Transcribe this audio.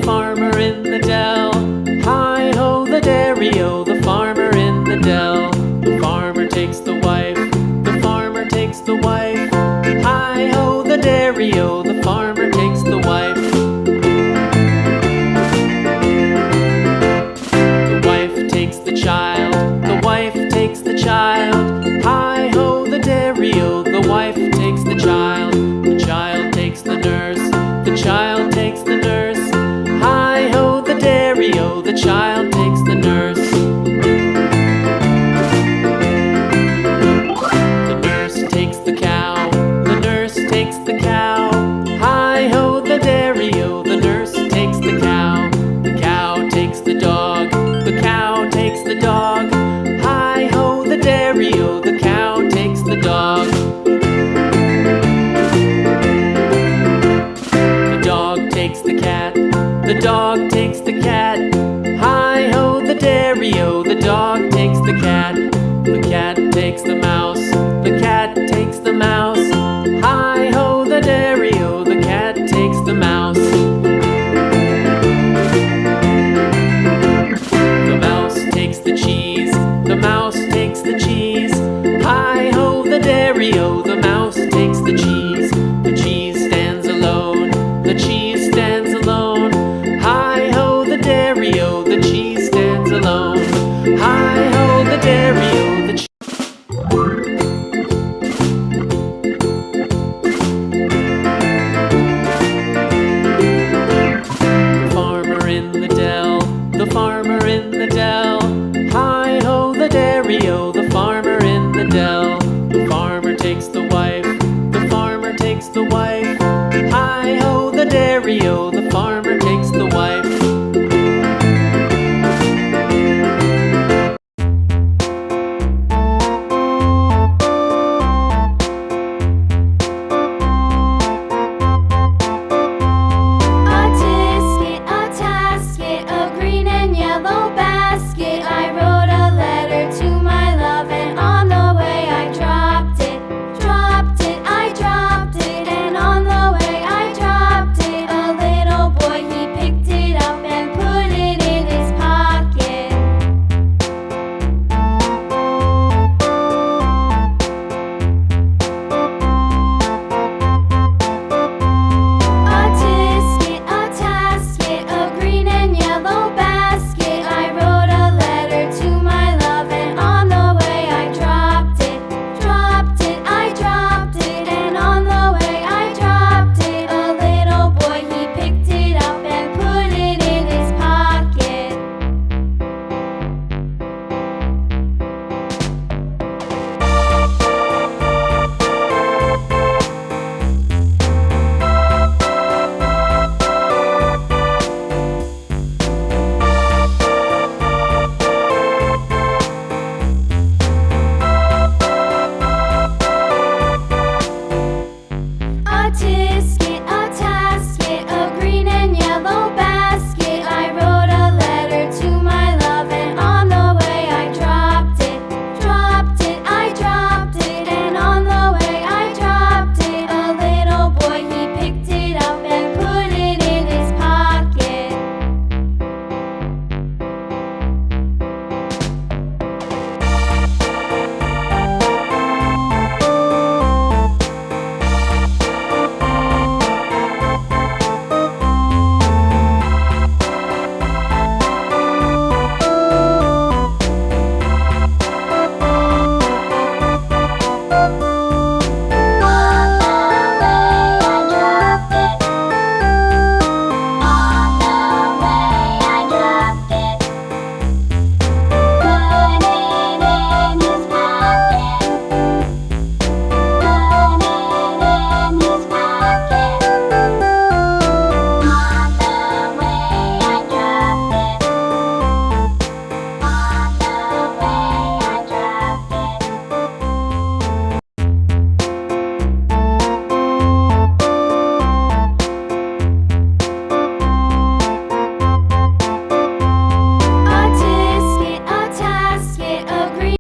farmer in the dell. Hi-ho, the dairy-o, the farmer in the dell. The farmer takes the wife, the farmer takes the wife. Hi-ho, the dairy-o, the farmer takes the wife. The wife takes the child, the wife takes the child. Hi-ho, the dairy-o, the wife takes the child. The child takes the nurse, the child takes the nurse. Hi-ho, the dairy-o, the child takes the nurse. The nurse takes the cow, the nurse takes the cow. Hi-ho, the dairy-o, the nurse takes the cow. The cow takes the dog, the cow takes the dog. Hi-ho, the dairy-o, the cow takes the dog. The dog takes the cat, the dog takes the cat. Hi-ho, the dairy-o, the dog takes the cat. The cat takes the mouse, the cat takes the mouse. Hi-ho, the dairy-o, the cat takes the mouse. The mouse takes the cheese, the mouse takes the cheese. Hi-ho, the dairy-o, the mouse takes the cheese. The cheese stands alone, the cheese stands alone. Hi-ho, the dairy-o, the cheese stands alone. Hi-ho, the dairy-o, the cheese. The farmer in the